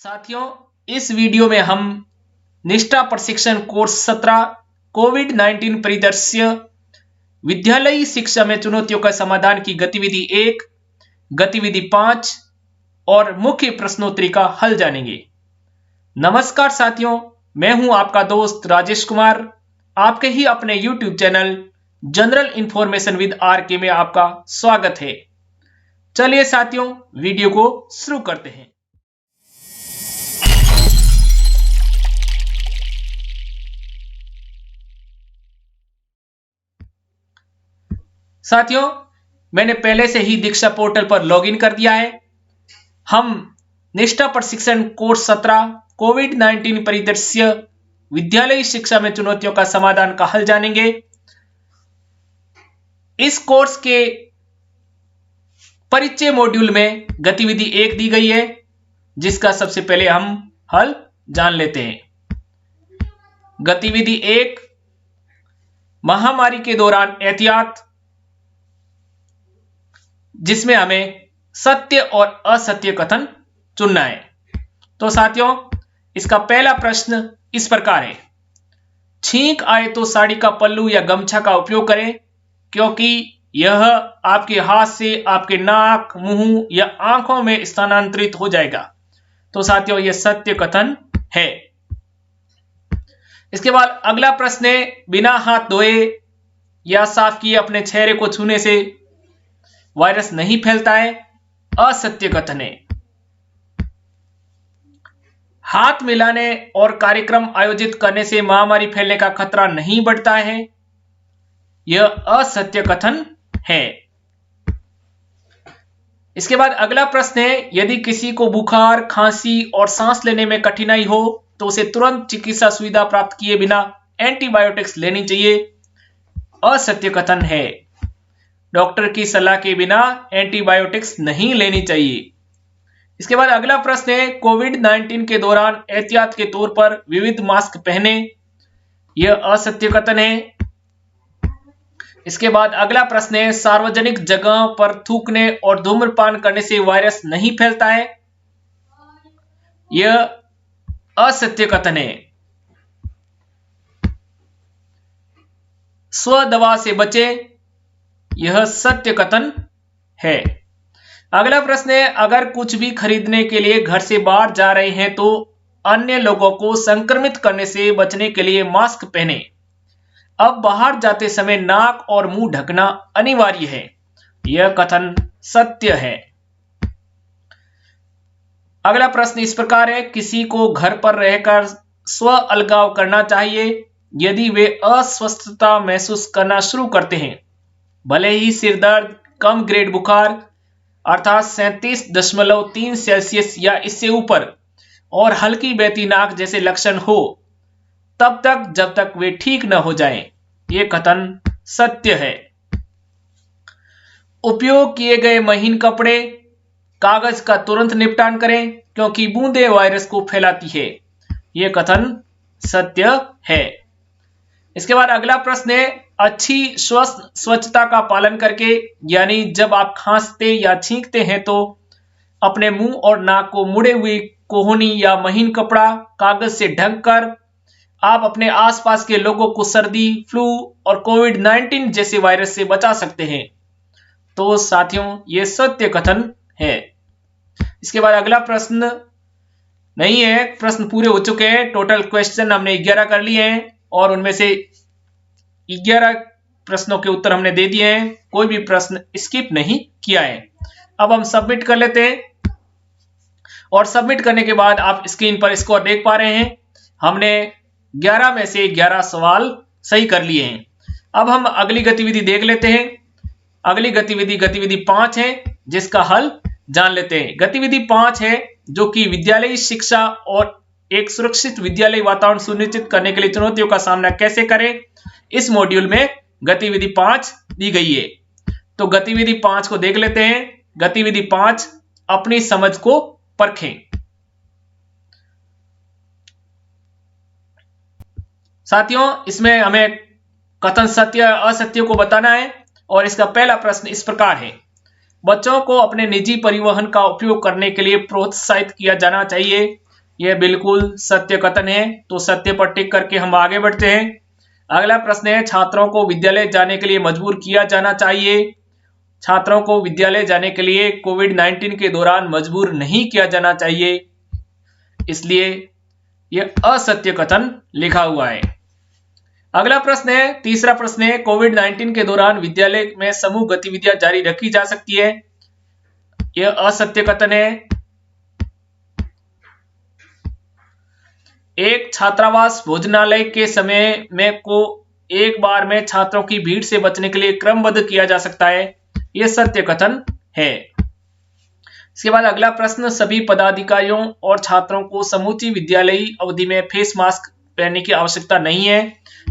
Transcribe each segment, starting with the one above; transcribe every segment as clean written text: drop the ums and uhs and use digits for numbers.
साथियों, इस वीडियो में हम निष्ठा प्रशिक्षण कोर्स 17 कोविड-19 परिदृश्य विद्यालयी शिक्षा में चुनौतियों का समाधान की गतिविधि 1, गतिविधि 5 और मुख्य प्रश्नोत्तरी का हल जानेंगे। नमस्कार साथियों, मैं हूं आपका दोस्त राजेश कुमार। आपके ही अपने YouTube channel general information with RK में आपका स्वागत है। चलिए साथियों, वीडियो को शुरू करते हैं। साथियों, मैंने पहले से ही दीक्षा पोर्टल पर लॉगिन कर दिया है। हम निष्ठा प्रशिक्षण कोर्स 17 कोविड-19 परिदृश्य विद्यालयी शिक्षा में चुनौतियों का समाधान का हल जानेंगे। इस कोर्स के परिचय मॉड्यूल में गतिविधि 1 दी गई है, जिसका सबसे पहले हम हल जान लेते हैं। गतिविधि 1, महामारी के दौरान एहतियात, जिसमें हमें सत्य और असत्य कथन चुनना है। तो साथियों, इसका पहला प्रश्न इस प्रकार है। छींक आए तो साड़ी का पल्लू या गमछा का उपयोग करें, क्योंकि यह आपके हाथ से आपके नाक, मुंह या आंखों में स्थानांतरित हो जाएगा। तो साथियों, यह सत्य कथन है। इसके बाद अगला प्रश्न है, बिना हाथ धोए या साफ किए अपने चेहरे को छूने से वायरस नहीं फैलता है। असत्य कथन है। हाथ मिलाने और कार्यक्रम आयोजित करने से महामारी फैलने का खतरा नहीं बढ़ता है। यह असत्य कथन है। इसके बाद अगला प्रश्न है, यदि किसी को बुखार, खांसी और सांस लेने में कठिनाई हो तो उसे तुरंत चिकित्सा सुविधा प्राप्त किए बिना एंटीबायोटिक्स लेनी चाहिए। असत्य कथन है। डॉक्टर की सलाह के बिना एंटीबायोटिक्स नहीं लेनी चाहिए। इसके बाद अगला प्रश्न है, कोविड-19 के दौरान एहतियात के तौर पर विविध मास्क पहने। यह असत्य कथन है। इसके बाद अगला प्रश्न है, सार्वजनिक जगह पर थूकने और धूम्रपान करने से वायरस नहीं फैलता है। यह असत्य कथन है। स्व दवा से बचें। यह सत्य कथन है। अगला प्रश्न है, अगर कुछ भी खरीदने के लिए घर से बाहर जा रहे हैं तो अन्य लोगों को संक्रमित करने से बचने के लिए मास्क पहने। अब बाहर जाते समय नाक और मुंह ढकना अनिवार्य है। यह कथन सत्य है। अगला प्रश्न इस प्रकार है, किसी को घर पर रहकर स्व अलगाव करना चाहिए यदि वे अस्वस्थता महसूस करना शुरू करते हैं, भले ही सिर दर्द, कम ग्रेड बुखार अर्थात 37.3 सेल्सियस या इससे ऊपर और हल्की बहती नाक जैसे लक्षण हो, तब तक जब तक वे ठीक न हो जाएं। यह कथन सत्य है। उपयोग किए गए महीन कपड़े, कागज का तुरंत निपटान करें, क्योंकि बूंदें वायरस को फैलाती है। यह कथन सत्य है। इसके बाद अगला प्रश्न है, अच्छी स्वच्छता का पालन करके, यानी जब आप खांसते या छींकते हैं तो अपने मुंह और नाक को मुड़े हुए कोहनी या महीन कपड़ा, कागज से ढककर आप अपने आसपास के लोगों को सर्दी, फ्लू और कोविड-19 जैसे वायरस से बचा सकते हैं। तो साथियों, यह सत्य कथन है। इसके बाद अगला प्रश्न नहीं है, प्रश्न पूरे हो चुके हैं। टोटल क्वेश्चन हमने 11 कर लिए हैं और उनमें से 11 प्रश्नों के उत्तर हमने दे दिए हैं। कोई भी प्रश्न स्किप नहीं किया है। अब हम सबमिट कर लेते हैं और सबमिट करने के बाद आप स्क्रीन पर स्कोर देख पा रहे हैं। हमने 11 में से 11 सवाल सही कर लिए हैं। अब हम अगली गतिविधि देख लेते हैं। अगली गतिविधि 5 है, जिसका हल जान लेते हैं। गतिविधि 5 है, जो कि विद्यालयी शिक्षा और एक सुरक्षित विद्यालय वातावरण सुनिश्चित करने के लिए चुनौतियों का सामना कैसे करें। इस मॉड्यूल में गतिविधि 5 दी गई है। तो गतिविधि 5 को देख लेते हैं। गतिविधि 5, अपनी समझ को परखें। साथियों, इसमें हमें कथन सत्य असत्य को बताना है और इसका पहला प्रश्न इस प्रकार है, बच्चों को अपने निजी परिवहन का उपयोग करने के लिए प्रोत्साहित किया जाना चाहिए। यह बिल्कुल सत्य कथन है। तो सत्य पर टिक करके हम आगे बढ़ते हैं। अगला प्रश्न है, छात्रों को विद्यालय जाने के लिए मजबूर किया जाना चाहिए। छात्रों को विद्यालय जाने के लिए कोविड-19 के दौरान मजबूर नहीं किया जाना चाहिए, इसलिए यह असत्य कथन लिखा हुआ है। अगला प्रश्न है, तीसरा प्रश्न है, कोविड-19 के दौरान विद्यालय में समूह गतिविधियां जारी रखी जा सकती है। यह असत्य कथन है। एक छात्रावास भोजनालय के समय में को एक बार में छात्रों की भीड़ से बचने के लिए क्रमबद्ध किया जा सकता है। यह सत्य कथन है। इसके बाद अगला प्रश्न, सभी पदाधिकारियों और छात्रों को समूची विद्यालयी अवधि में फेस मास्क पहनने की आवश्यकता नहीं है।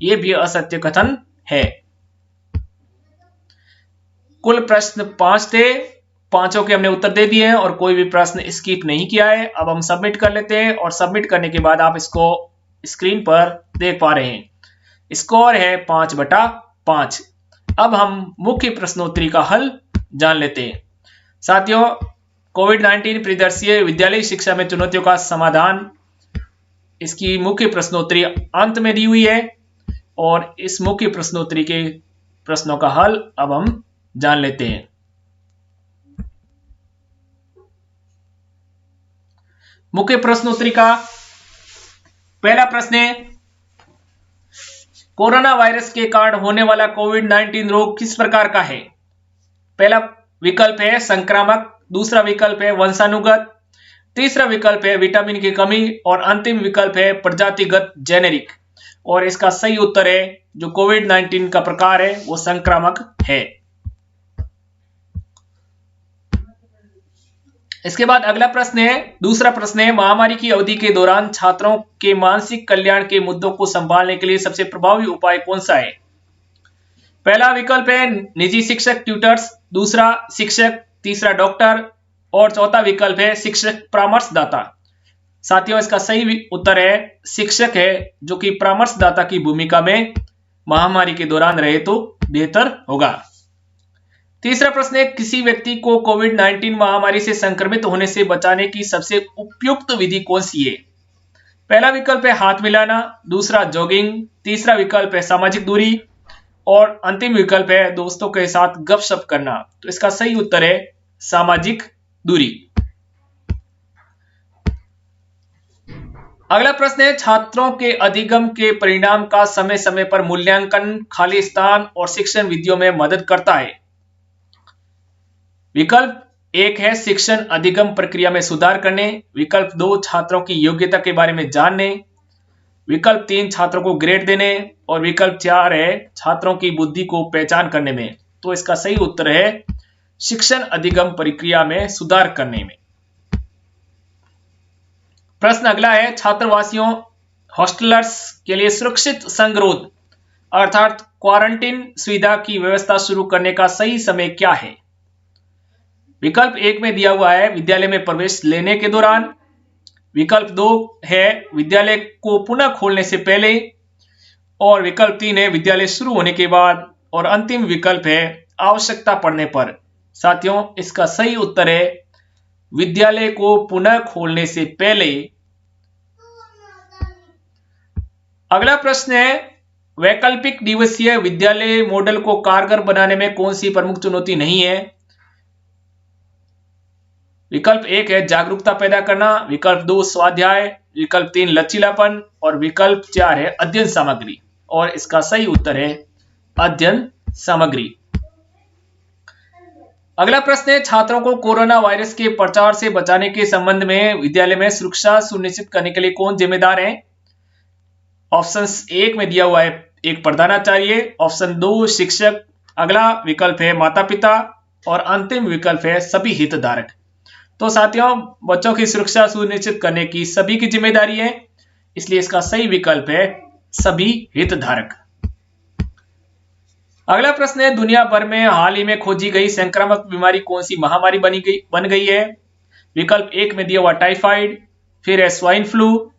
यह भी असत्य कथन है। कुल प्रश्न 5 थे, पांचों के हमने उत्तर दे दिए हैं और कोई भी प्रश्न स्किप नहीं किया है। अब हम सबमिट कर लेते हैं और सबमिट करने के बाद आप इसको स्क्रीन पर देख पा रहे हैं। स्कोर है 5/5। अब हम मुख्य प्रश्नोत्तरी का हल जान लेते हैं। साथियों, कोविड-19 परिदृश्य विद्यालयी शिक्षा में चुनौतियों का समाधान, इसकी मुख्य प्रश्नोत्तरी अंत में दी हुई है और इस मुख्य प्रश्नोत्तरी के प्रश्नों का हल अब हम जान लेते हैं। मुख्य प्रश्नोत्तरी का पहला प्रश्न है, कोरोना वायरस के कारण होने वाला कोविड-19 रोग किस प्रकार का है? पहला विकल्प है संक्रामक, दूसरा विकल्प है वंशानुगत, तीसरा विकल्प है विटामिन की कमी और अंतिम विकल्प है प्रजातिगत जेनेरिक। और इसका सही उत्तर है, जो कोविड-19 का प्रकार है वो संक्रामक है। इसके बाद अगला प्रश्न है, दूसरा प्रश्न है, महामारी की अवधि के दौरान छात्रों के मानसिक कल्याण के मुद्दों को संभालने के लिए सबसे प्रभावी उपाय कौन सा है? पहला विकल्प है निजी शिक्षक ट्यूटर्स, दूसरा शिक्षक, तीसरा डॉक्टर और चौथा विकल्प है शिक्षक परामर्शदाता। साथियों, इसका सही उत्तर है शिक्षक है, जो कि परामर्शदाता की भूमिका में महामारी के दौरान रहे तो बेहतर होगा। तीसरा प्रश्न है, किसी व्यक्ति को कोविड-19 महामारी से संक्रमित होने से बचाने की सबसे उपयुक्त विधि कौन सी है? पहला विकल्प है हाथ मिलाना, दूसरा जॉगिंग, तीसरा विकल्प है सामाजिक दूरी और अंतिम विकल्प है दोस्तों के साथ गपशप करना। तो इसका सही उत्तर है सामाजिक दूरी। अगला प्रश्न है, छात्रों के अधिगम के परिणाम का समय समय पर मूल्यांकन खाली स्थान और शिक्षण विधियों में मदद करता है। विकल्प 1 है शिक्षण अधिगम प्रक्रिया में सुधार करने, विकल्प 2 छात्रों की योग्यता के बारे में जानने, विकल्प 3 छात्रों को ग्रेड देने और विकल्प 4 है छात्रों की बुद्धि को पहचान करने में। तो इसका सही उत्तर है शिक्षण अधिगम प्रक्रिया में सुधार करने में। प्रश्न अगला है, छात्रवासियों हॉस्टलर्स के लिए सुरक्षित संगरोध अर्थात क्वारंटीन सुविधा की व्यवस्था शुरू करने का सही समय क्या है? विकल्प 1 में दिया हुआ है विद्यालय में प्रवेश लेने के दौरान, विकल्प 2 है विद्यालय को पुनः खोलने से पहले और विकल्प 3 है विद्यालय शुरू होने के बाद और अंतिम विकल्प है आवश्यकता पड़ने पर। साथियों, इसका सही उत्तर है विद्यालय को पुनः खोलने से पहले। अगला प्रश्न है, वैकल्पिक दिवसीय विद्यालय मॉडल को कारगर बनाने में कौन सी प्रमुख चुनौती नहीं है? विकल्प 1 है जागरूकता पैदा करना, विकल्प 2 स्वाध्याय, विकल्प 3 लचीलापन और विकल्प 4 है अध्ययन सामग्री। और इसका सही उत्तर है अध्ययन सामग्री। अगला प्रश्न है, छात्रों को कोरोना वायरस के प्रचार से बचाने के संबंध में विद्यालय में सुरक्षा सुनिश्चित करने के लिए कौन जिम्मेदार है? ऑप्शन 1 में दिया हुआ है एक प्रधानाचार्य, ऑप्शन 2 शिक्षक, अगला विकल्प है माता पिता और अंतिम विकल्प है सभी हितधारक। तो साथियों, बच्चों की सुरक्षा सुनिश्चित करने की सभी की जिम्मेदारी है, इसलिए इसका सही विकल्प है सभी हितधारक। अगला प्रश्न है, दुनिया भर में हाल ही में खोजी गई संक्रामक बीमारी कौन सी महामारी बन गई है? विकल्प 1 में दिया हुआ टाइफाइड, फिर है स्वाइन फ्लू,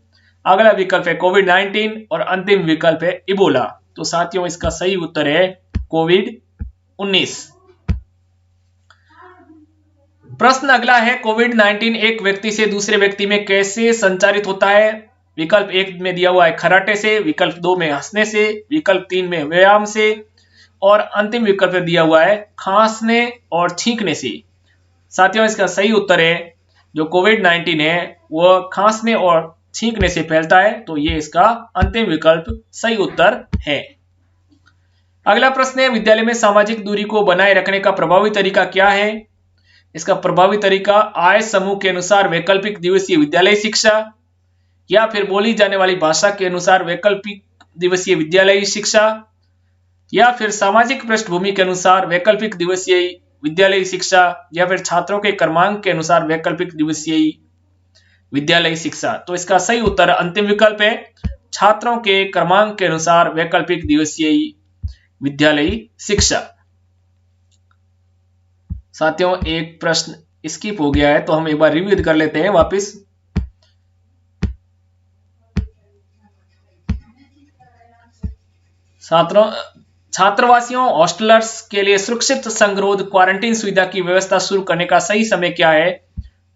अगला विकल्प है कोविड-19 और अंतिम विकल्प है इबोला। तो साथियों, इसका सही उत्तर है कोविड-19। प्रश्न अगला है, कोविड-19 एक व्यक्ति से दूसरे व्यक्ति में कैसे संचारित होता है? विकल्प 1 में दिया हुआ है खर्राटे से, विकल्प 2 में हंसने से, विकल्प 3 में व्यायाम से और अंतिम विकल्प में दिया हुआ है खांसने और छींकने से। साथियों, इसका सही उत्तर है जो कोविड-19 है वह खांसने और छींकने से फैलता है, तो ये इसका अंतिम विकल्प सही उत्तर है। अगला प्रश्न है, विद्यालय में सामाजिक दूरी को बनाए रखने का प्रभावी तरीका क्या है? इसका प्रभावी तरीका आय समूह के अनुसार वैकल्पिक दिवसीय विद्यालय शिक्षा, या फिर बोली जाने वाली भाषा के अनुसार वैकल्पिक दिवसीय विद्यालयी शिक्षा, या फिर सामाजिक पृष्ठभूमि के अनुसार वैकल्पिक दिवसीय विद्यालयी शिक्षा, या फिर छात्रों के क्रमांक के अनुसार वैकल्पिक दिवसीय विद्यालयी शिक्षा। तो इसका सही उत्तर अंतिम विकल्प है छात्रों के क्रमांक के अनुसार वैकल्पिक दिवसीय विद्यालयी शिक्षा। साथियों, एक प्रश्न स्किप हो गया है तो हम एक बार रिव्यू कर लेते हैं वापस। छात्रवासियों हॉस्टलर्स के लिए सुरक्षित संगरोध क्वारंटीन सुविधा की व्यवस्था शुरू करने का सही समय क्या है?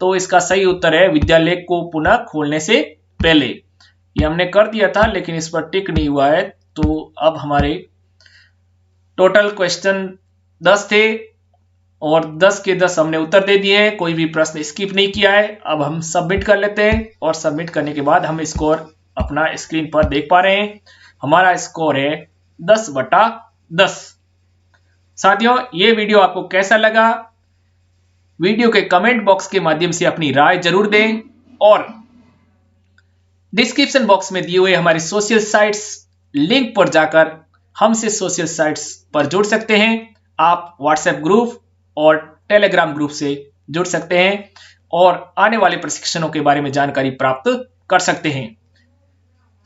तो इसका सही उत्तर है विद्यालय को पुनः खोलने से पहले। ये हमने कर दिया था लेकिन इस पर टिक नहीं हुआ है, तो अब हमारे टोटल क्वेश्चन 10 थे और 10 के 10 हमने उत्तर दे दिए हैं, कोई भी प्रश्न स्किप नहीं किया है। अब हम सबमिट कर लेते हैं और सबमिट करने के बाद हम स्कोर अपना स्क्रीन पर देख पा रहे हैं। हमारा स्कोर है 10/10। साथियों, ये वीडियो आपको कैसा लगा? वीडियो के कमेंट बॉक्स के माध्यम से अपनी राय जरूर दें और डिस्क्रिप्शन बॉक्स में दिए हुए हमारी सोशल साइट्स लिंक पर जाकर हमसे सोशल साइट्स पर जुड़ सकते हैं। आप व्हाट्सएप ग्रुप और टेलीग्राम ग्रुप से जुड़ सकते हैं और आने वाले प्रशिक्षणों के बारे में जानकारी प्राप्त कर सकते हैं।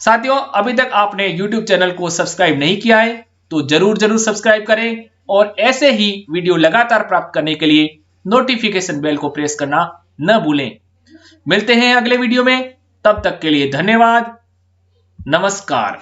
साथियों, अभी तक आपने YouTube चैनल को सब्सक्राइब नहीं किया है तो जरूर सब्सक्राइब करें और ऐसे ही वीडियो लगातार प्राप्त करने के लिए नोटिफिकेशन बेल को प्रेस करना न भूलें। मिलते हैं अगले वीडियो में, तब तक के लिए धन्यवाद। नमस्कार।